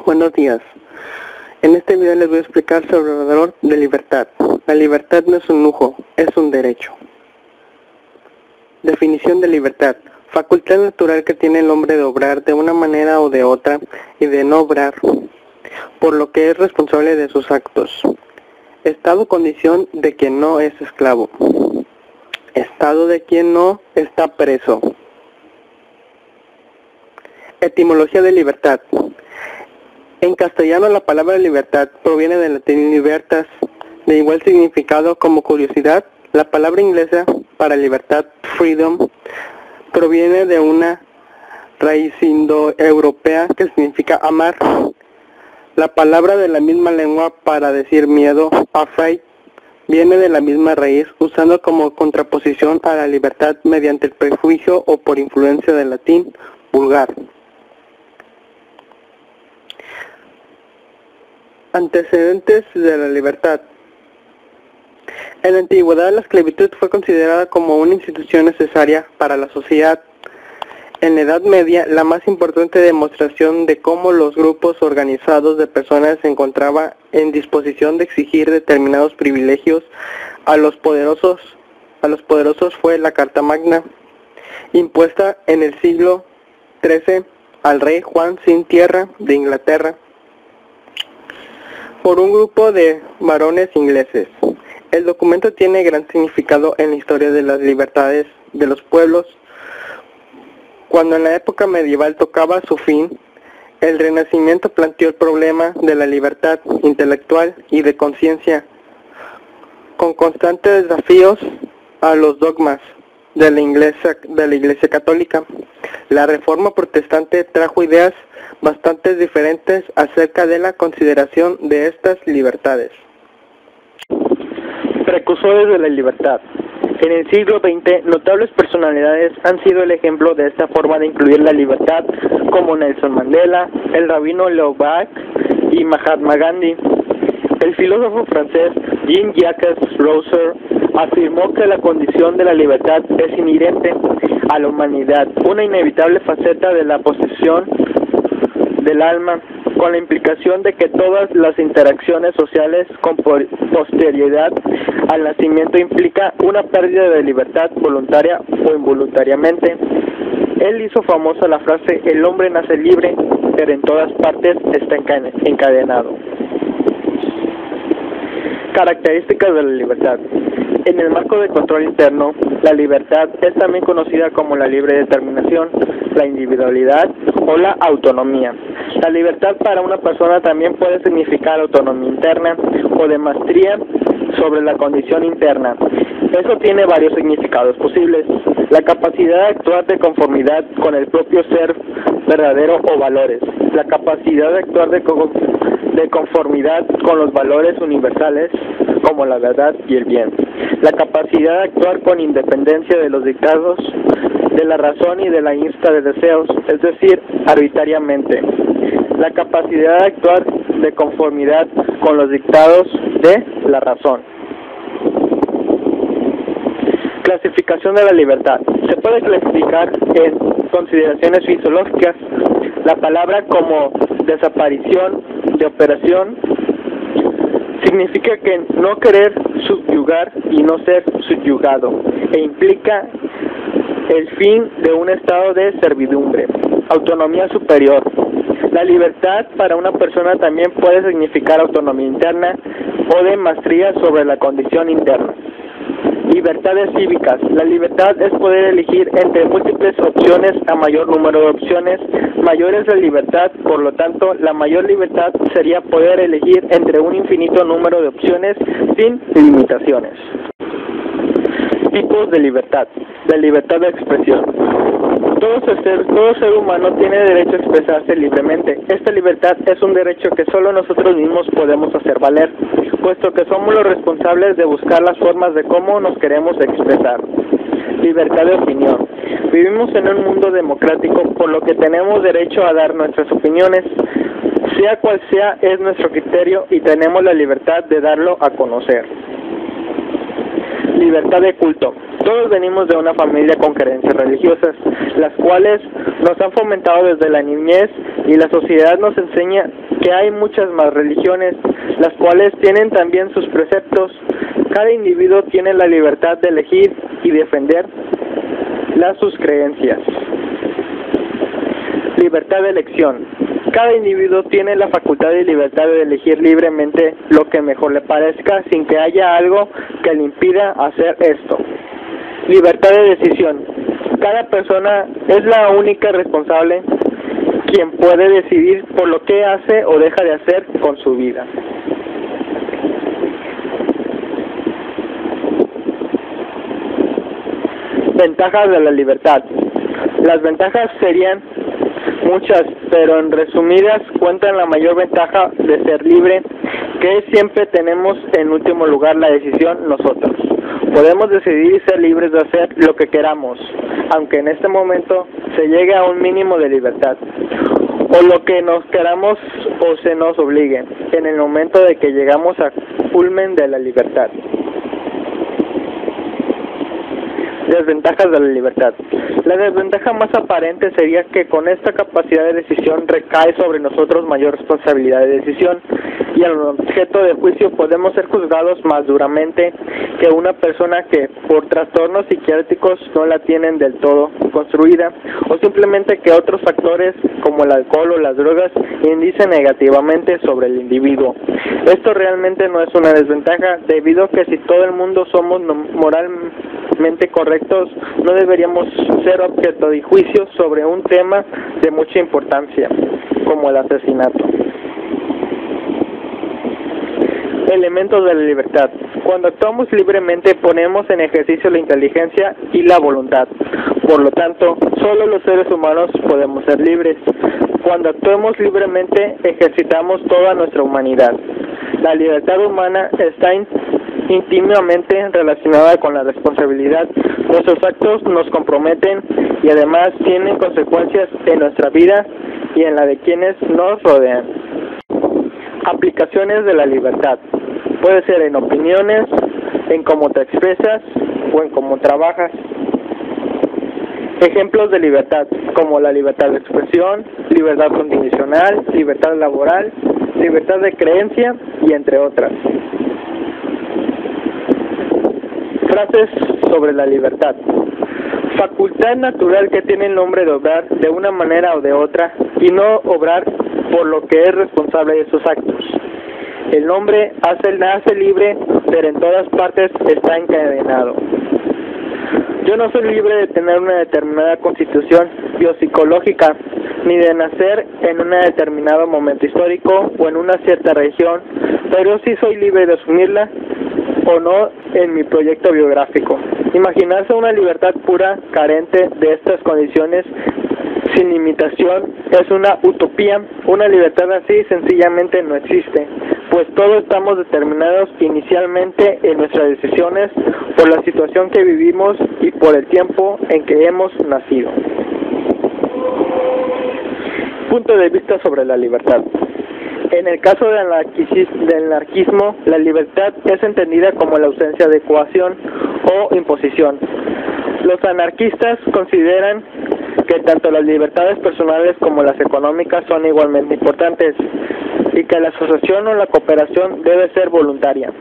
Buenos días. En este video les voy a explicar sobre el valor de libertad. La libertad no es un lujo, es un derecho. Definición de libertad. Facultad natural que tiene el hombre de obrar de una manera o de otra y de no obrar, por lo que es responsable de sus actos. Estado o condición de quien no es esclavo. Estado de quien no está preso. Etimología de libertad. En castellano la palabra libertad proviene del latín libertas, de igual significado como curiosidad. La palabra inglesa para libertad, freedom, proviene de una raíz indoeuropea que significa amar. La palabra de la misma lengua para decir miedo, afraid, viene de la misma raíz, usando como contraposición a la libertad mediante el prejuicio o por influencia del latín vulgar. Antecedentes de la libertad. En la antigüedad la esclavitud fue considerada como una institución necesaria para la sociedad. En la Edad Media, la más importante demostración de cómo los grupos organizados de personas se encontraban en disposición de exigir determinados privilegios a los poderosos fue la Carta Magna, impuesta en el siglo XIII al rey Juan sin Tierra de Inglaterra por un grupo de varones ingleses. El documento tiene gran significado en la historia de las libertades de los pueblos. Cuando en la época medieval tocaba su fin, el Renacimiento planteó el problema de la libertad intelectual y de conciencia, con constantes desafíos a los dogmas de la Iglesia Católica. La Reforma Protestante trajo ideas bastante diferentes acerca de la consideración de estas libertades. Precursores de la libertad. En el siglo XX, notables personalidades han sido el ejemplo de esta forma de incluir la libertad, como Nelson Mandela, el rabino Leo Baeck y Mahatma Gandhi. El filósofo francés Jean-Jacques Rousseau afirmó que la condición de la libertad es inherente a la humanidad, una inevitable faceta de la posesión del alma, con la implicación de que todas las interacciones sociales con posterioridad al nacimiento implica una pérdida de libertad voluntaria o involuntariamente. Él hizo famosa la frase: el hombre nace libre, pero en todas partes está encadenado. Características de la libertad. En el marco del control interno, la libertad es también conocida como la libre determinación, la individualidad o la autonomía. La libertad para una persona también puede significar autonomía interna o de maestría sobre la condición interna. Eso tiene varios significados posibles. La capacidad de actuar de conformidad con el propio ser verdadero o valores. La capacidad de actuar de conformidad con los valores universales como la verdad y el bien. La capacidad de actuar con independencia de los dictados de la razón y de la insta de deseos, es decir, arbitrariamente. La capacidad de actuar de conformidad con los dictados de la razón. Clasificación de la libertad. Se puede clasificar en consideraciones fisiológicas. La palabra como desaparición de operación significa que no querer subyugar y no ser subyugado, e implica el fin de un estado de servidumbre. Autonomía superior. La libertad para una persona también puede significar autonomía interna o de maestría sobre la condición interna. Libertades cívicas. La libertad es poder elegir entre múltiples opciones a mayor número de opciones. Mayor es la libertad, por lo tanto, la mayor libertad sería poder elegir entre un infinito número de opciones sin limitaciones. Tipos de libertad. La libertad de expresión. Todo ser humano tiene derecho a expresarse libremente. Esta libertad es un derecho que solo nosotros mismos podemos hacer valer, puesto que somos los responsables de buscar las formas de cómo nos queremos expresar. Libertad de opinión. Vivimos en un mundo democrático, por lo que tenemos derecho a dar nuestras opiniones, sea cual sea es nuestro criterio, y tenemos la libertad de darlo a conocer. Libertad de culto. Todos venimos de una familia con creencias religiosas, las cuales nos han fomentado desde la niñez y la sociedad nos enseña que hay muchas más religiones, las cuales tienen también sus preceptos. Cada individuo tiene la libertad de elegir y defender sus creencias. Libertad de elección. Cada individuo tiene la facultad y libertad de elegir libremente lo que mejor le parezca sin que haya algo que le impida hacer esto. Libertad de decisión. Cada persona es la única responsable quien puede decidir por lo que hace o deja de hacer con su vida. Ventajas de la libertad. Las ventajas serían muchas, pero en resumidas cuentan la mayor ventaja de ser libre, que es siempre tenemos en último lugar la decisión nosotros. Podemos decidir y ser libres de hacer lo que queramos, aunque en este momento se llegue a un mínimo de libertad, o lo que nos queramos o se nos obligue, en el momento de que llegamos al culmen de la libertad. Desventajas de la libertad. La desventaja más aparente sería que con esta capacidad de decisión recae sobre nosotros mayor responsabilidad de decisión y al objeto de juicio podemos ser juzgados más duramente que una persona que por trastornos psiquiátricos no la tienen del todo construida o simplemente que otros factores como el alcohol o las drogas indicen negativamente sobre el individuo. Esto realmente no es una desventaja debido a que si todo el mundo somos moralmente correctos, no deberíamos ser objeto de juicio sobre un tema de mucha importancia, como el asesinato. Elementos de la libertad. Cuando actuamos libremente ponemos en ejercicio la inteligencia y la voluntad. Por lo tanto, solo los seres humanos podemos ser libres. Cuando actuemos libremente ejercitamos toda nuestra humanidad. La libertad humana está íntimamente relacionada con la responsabilidad. Nuestros actos nos comprometen y además tienen consecuencias en nuestra vida y en la de quienes nos rodean. Aplicaciones de la libertad. Puede ser en opiniones, en cómo te expresas o en cómo trabajas. Ejemplos de libertad, como la libertad de expresión, libertad condicional, libertad laboral, libertad de creencia y entre otras. Frases sobre la libertad. Facultad natural que tiene el hombre de obrar de una manera o de otra y no obrar por lo que es responsable de sus actos. El hombre nace libre, pero en todas partes está encadenado. Yo no soy libre de tener una determinada constitución biopsicológica, ni de nacer en un determinado momento histórico o en una cierta región, pero sí soy libre de asumirla o no en mi proyecto biográfico. Imaginarse una libertad pura, carente de estas condiciones, sin limitación, es una utopía. Una libertad así sencillamente no existe, pues todos estamos determinados inicialmente en nuestras decisiones por la situación que vivimos y por el tiempo en que hemos nacido. Punto de vista sobre la libertad. En el caso del anarquismo, la libertad es entendida como la ausencia de coacción o imposición. Los anarquistas consideran que tanto las libertades personales como las económicas son igualmente importantes y que la asociación o la cooperación debe ser voluntaria,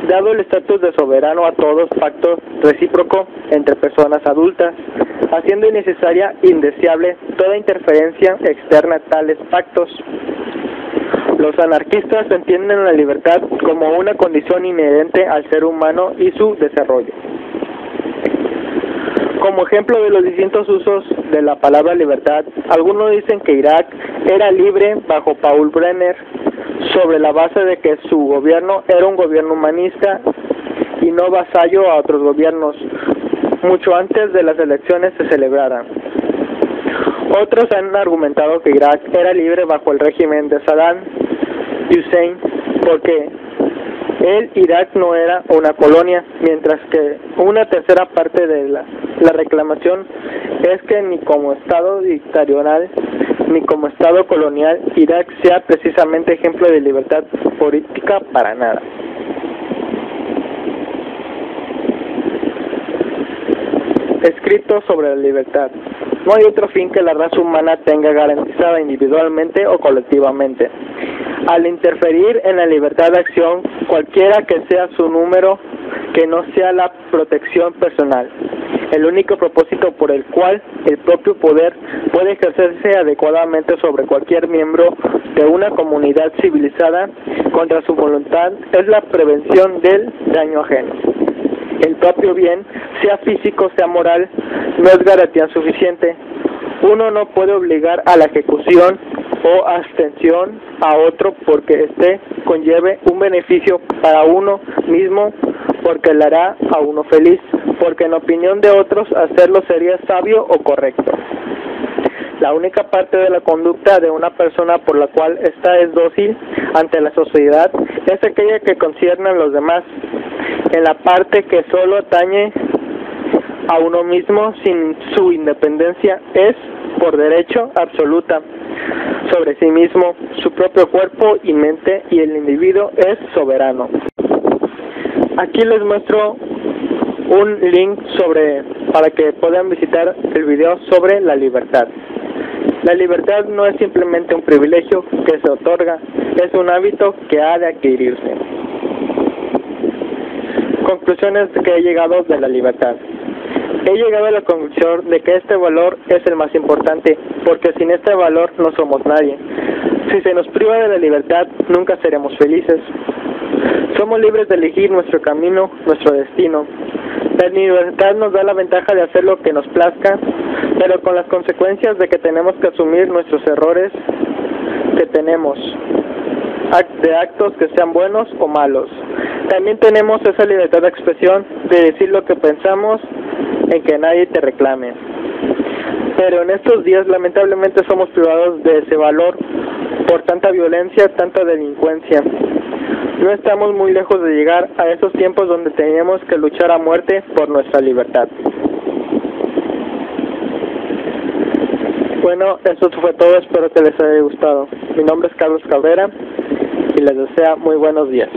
dado el estatus de soberano a todos, pacto recíproco entre personas adultas, haciendo innecesaria e indeseable toda interferencia externa a tales pactos. Los anarquistas entienden la libertad como una condición inherente al ser humano y su desarrollo. Como ejemplo de los distintos usos de la palabra libertad, algunos dicen que Irak era libre bajo Paul Brenner, sobre la base de que su gobierno era un gobierno humanista y no vasallo a otros gobiernos, mucho antes de las elecciones se celebraran. Otros han argumentado que Irak era libre bajo el régimen de Saddam Hussein porque Irak no era una colonia, mientras que una tercera parte de la reclamación es que ni como Estado dictatorial ni como Estado colonial Irak sea precisamente ejemplo de libertad política para nada. Escrito sobre la libertad. No hay otro fin que la raza humana tenga garantizada individualmente o colectivamente. Al interferir en la libertad de acción, cualquiera que sea su número, que no sea la protección personal, el único propósito por el cual el propio poder puede ejercerse adecuadamente sobre cualquier miembro de una comunidad civilizada contra su voluntad es la prevención del daño ajeno. El propio bien, sea físico, sea moral, no es garantía suficiente. Uno no puede obligar a la ejecución o abstención a otro porque éste conlleve un beneficio para uno mismo, porque le hará a uno feliz, porque en opinión de otros hacerlo sería sabio o correcto. La única parte de la conducta de una persona por la cual ésta es dócil ante la sociedad es aquella que concierne a los demás. En la parte que solo atañe a uno mismo sin su independencia es, por derecho, absoluta sobre sí mismo, su propio cuerpo y mente, y el individuo es soberano. Aquí les muestro un link para que puedan visitar el video sobre la libertad. La libertad no es simplemente un privilegio que se otorga, es un hábito que ha de adquirirse. Conclusiones que he llegado de la libertad. He llegado a la conclusión de que este valor es el más importante, porque sin este valor no somos nadie. Si se nos priva de la libertad, nunca seremos felices. Somos libres de elegir nuestro camino, nuestro destino. La libertad nos da la ventaja de hacer lo que nos plazca, pero con las consecuencias de que tenemos que asumir nuestros errores que tenemos, de actos que sean buenos o malos. También tenemos esa libertad de expresión, de decir lo que pensamos, en que nadie te reclame. Pero en estos días lamentablemente somos privados de ese valor por tanta violencia, tanta delincuencia. No estamos muy lejos de llegar a esos tiempos donde teníamos que luchar a muerte por nuestra libertad. Bueno, eso fue todo, espero que les haya gustado. Mi nombre es Carlos Cabrera y les deseo muy buenos días.